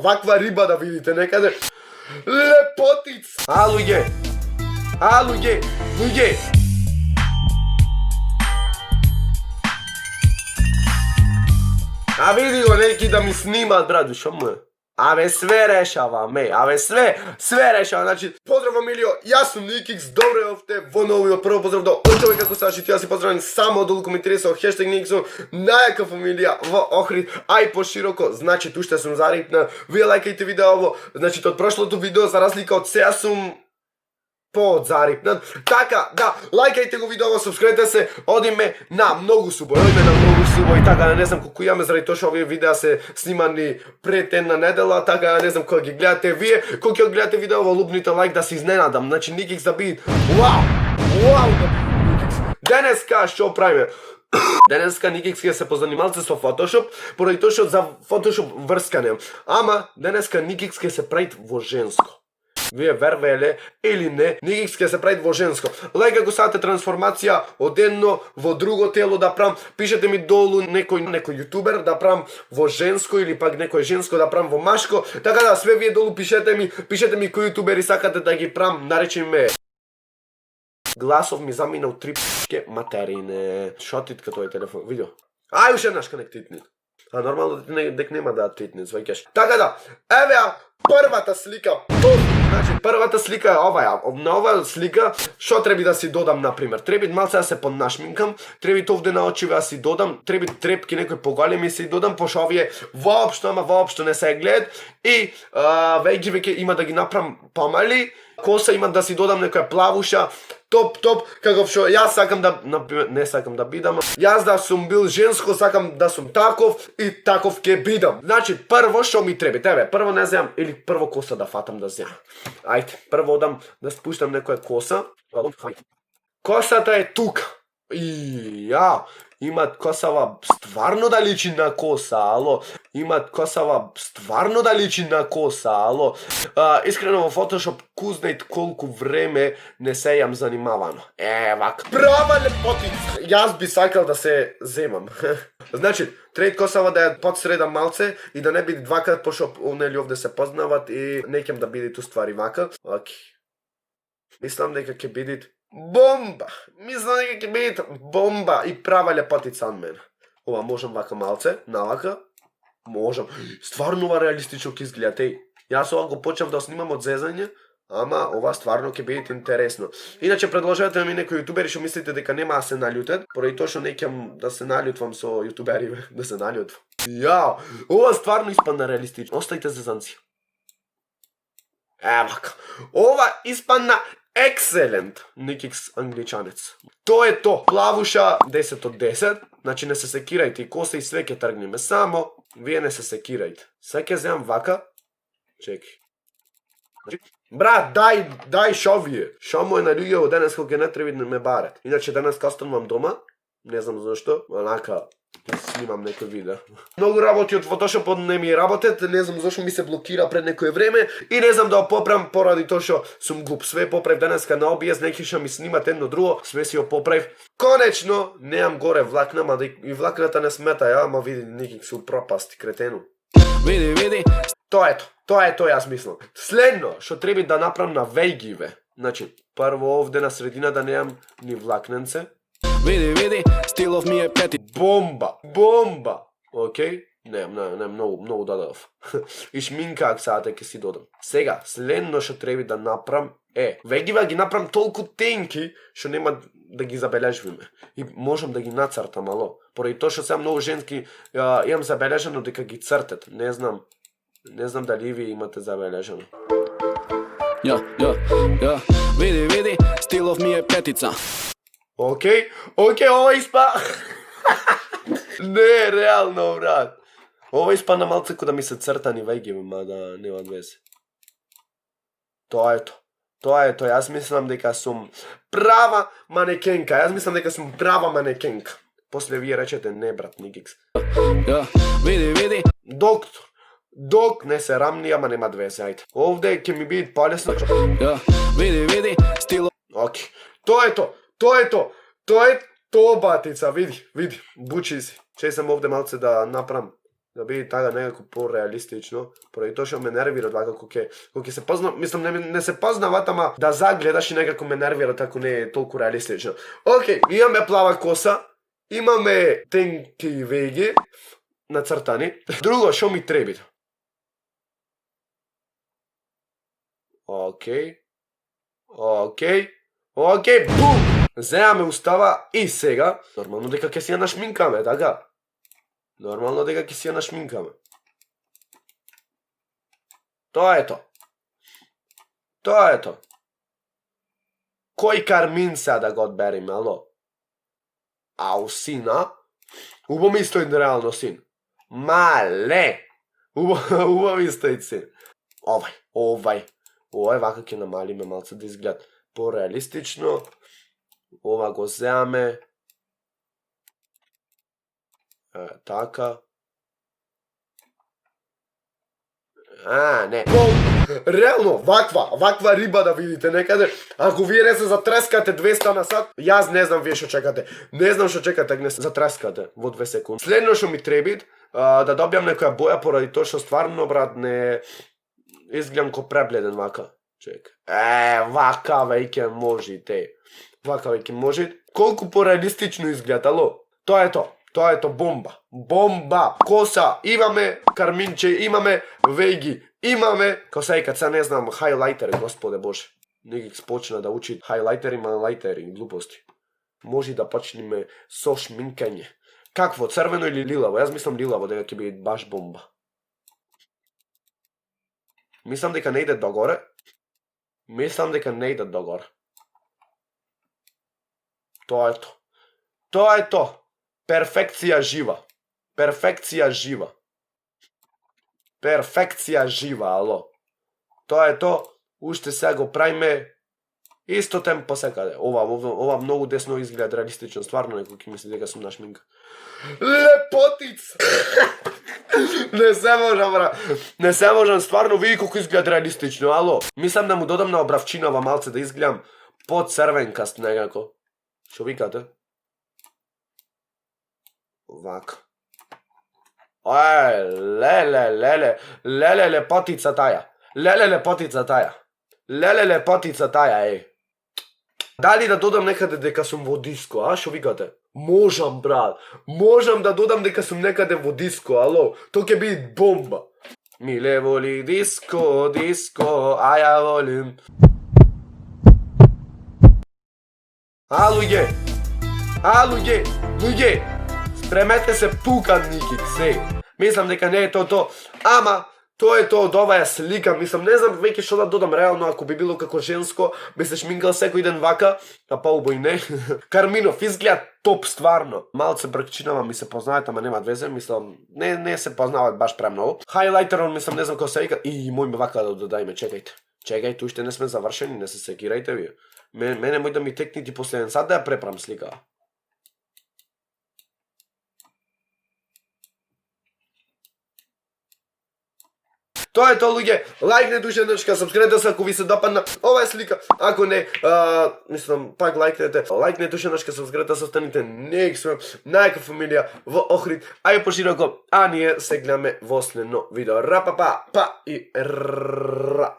Vakva riba da vidite nekade. Lepotic! A luge! A vidi go neki da mi snima, bradu, što mu je? Ave sve rešava, sve rešava, znači, pozdrav familijo, ja sam Nikix, dobro je ovdje, ponovio, prvo pozdrav do čovjek kako sašiti, ja si pozdravim samo od ulu komentarisao, hashtag Nikixu, najjaka familija v Ohrid, aj po široko, znači tu što sam zaripna, vi lajkajte video ovo, znači to od prošlo video, za razlika od seja sam pod zaripnan, taka da, lajkajte go video ovo, subscribe se, odime na mnogu suboj, i taka, ne znam koliko imam, zaradi to što ove videa se snimani pred jedna nedela, taka, ne znam koliko gledate vi, koliko gledate video ovo, lupnite like da se iznenadam, znači Nikix da bit, wow, da bit Nikix. Deneska što pravime? Deneska Nikix se pozanimalce sa Photoshop, poradi to što za Photoshop vrskanem, ama deneska Nikix se pravit vo žensko. Вие вервеле или не, Nikix ќе се прави во женско. Лега го сате трансформација од едно во друго тело да правам. Пишете ми долу некој јутубер да правам во женско или пак некој женско да правам во машко. Така да све вие долу пишете ми кои јутубери сакате да ги правам, наречеме. Гласов ми замина у 3 п***ке материне. Шо титка тој телефон? Видео. Ај уште еднаш нек титни. А нормално дек нема да титни, сваќаш. Така да, еве ја првата слика. Значи, првата слика е оваа. На оваа слика, што треба да си додам, например? Треба малце да се поднашминкам, треба овде на очиве да си додам, треба трепки некои поголеми си додам, пошто овие воопшто не се гледат и веќе има да ги направам помали, коса има да си додам некоја плавуша, топ, каков што јас сакам да, например, не сакам да бидам, јас да сум бил женско, сакам да сум таков и таков ќе бидам. Значи, прво што ми треба, тебе, прво не земам, или прво коса да фатам да земам. Ајде, прво одам да спуштам некоја коса. Косата е тука. И ја, имат косава стварно да личи на коса, ало. Имат косава стварно да личи на коса, ало. Искрено во Photoshop кузнет колку време не се јам занимавано. Вака. Права лепотица. Јас би сакал да се земам. Значи, трет косава да ја подсредам малце и да не биде двакат, пошто онели овде се познават и неќам да биде ту ствари вака. Оки. Мислам дека ќе биде бомба! Мислам дека ќе биде бомба и права лепотица од мене. Ова можам вака малце, навака. Можам. Стварно ова реалистично ќе изгледа. Јас ова го почнав да снимам од зезање, ама ова стварно ќе биде интересно. Иначе предложете ми некои јутубери што мислите дека нема да се наљутат, поради тоа што неќам да се наљутвам со јутубери, да се наљутвам. Ја, ова стварно испадна реалистично. Остајте зезанци. Вака. Ова испадна екселент, Nikix англичанец. Тоа е то. Плавуша 10 од 10. Значи не се секирајте и коса и све ќе тргнеме. Само вие не се секирајте. Се ќе земам вака. Чеки. Брат, дај шо вие. Шо му е на луѓето денес кога не треба да ме барат. Иначе денес останувам дома. Не знам зашто. Онака снимам некој видео. Многу работи од Photoshop не ми работат, не знам зашто ми се блокира пред некое време и не знам да поправам поради тоа што сум глуп. Све поправив денеска на обијас, неки што ми снимат едно друго, све си го поправив. Конечно, неам горе влакна, ма и влакната не смета, ама види Nikix се пропасти, кретено. Види. Тоа е тоа јас мислам. Следно што треба да направам на вејгиве. Значи, прво овде на средина да неам ни влакненце. Види, стилов ми е пети. Бомба. Окей? Не, многу додав. И шминка ак саате ке си додам. Сега, следно што треба да направам е, вегива ги направам толку тенки, што нема да ги забележиме. И можам да ги нацртам, ало. Поради тоа што сега многу женски имам забележано дека ги цртат. Не знам дали ви имате забележано. Ја, види, стилов ми е петица. Окей, ова испа... Не, реално, брат. Ова испана малце ко да ми се цртани вејгиве, ма да нема везе. Тоа е то. Јас мислам дека сум права манекенка. После вие речете, не, брат, Nikix. Види. Док не се рамни, ама нема везе, ајде. Овде ќе ми биде полесно. Види, стило. Окей. Тоа е то, батица, види, бучи си. Че сам овде малце да направам да биде така некако пореалистично, поради тоа што ме нервира вака кога ќе се позна, мислам не се познават, ама да загледаш и некако ме нервира ако не е толку реалистично. Океј, имаме плава коса, имаме тенки веги нацртани. Друго што ми треби? Океј, бум! Земаме устава и сега, нормално дека ќе си ја нашминкаме, така? Нормално дека ќе си ја нашминкаме. Тоа е то. Тоа е то. Кој кармин сега да го одбериме, ало? Ау, сина? Убаво ми стои реално син. Мале! Убаво ми стои син. Овај вака ќе намалиме малце да изгледа пореалистично. Ова го земаме. Така. Не. Реално, ваква риба да видите некаде. Ако вие не се затрескате 200 на сат, јас не знам вие што чекате. Не знам што чекате, ако не се затрескате во 2 секунди. Следно што ми треби, да добијам некоја боја поради тоа што стварно, брат, не изгледам ко пребледен вака. Чек. Вака веќе можете. Вака веќе може. Колку пореалистично изгледа, ало? Тоа е то, бомба. Бомба. Коса, имаме карминче, имаме веги, имаме, као се ека, не знам, хайлайтери, господе Боже. Некак почна да учи хайлайтери, лайтери, глупости. Може да почнеме со шминкање. Какво, црвено или лилаво? Јас мислам лилаво, дека ќе биде баш бомба. Мислам дека не иде догоре. Тоа е то. Перфекција жива, ало. Тоа е то. Уште сега го правиме исто темпо секаде. Ова многу десно изгледа реалистично, стварно некој ќе мисли дека сум нашминка. Лепотица! Не се можам, бра. Не се можам, стварно види колку изгледа реалистично, ало. Мислам да му додам на обравчинава малце да изгледам по-црвенкаст некако. Што викате? Вака. Лепотица таја. Дали да додам некаде дека сум во диско, а? Што викате? Можам, брат. Можам да додам дека сум некаде во диско, ало. Тоа ќе биде бомба. Миле воли диско, а ја волим. Луѓе, спремете се пукан Никик, се. Мислам дека не е то, ама тоа е тоа од оваа слика, мислам, не знам веќе што да додам реално, ако би било како женско, би се шминкал секој ден вака, а поубај не. Карминов, изгледа топ стварно. Малце бркчинава ми се познаат, ама нема везе, мислам, не се познаваат баш премногу. Хайлайтерон, мислам, не знам како се вика, и мој вака да додајме, чекајте, уште не сме завршени, не се секирајте вие. Мене мој да ми текни ти последен сат да ја препрам слика. Тоа е тоа, луѓе. Лајкнете уште еднашка, сабскрибнете се ако ви се допадна оваа слика. Ако не, мислам, пак лајкнете. Лајкнете уште еднашка, сабскрибнете се, останите некаква најака фамилија во Охрид. Ајде пошироко, а ние се гледаме во следно видео. Ра па па и ра.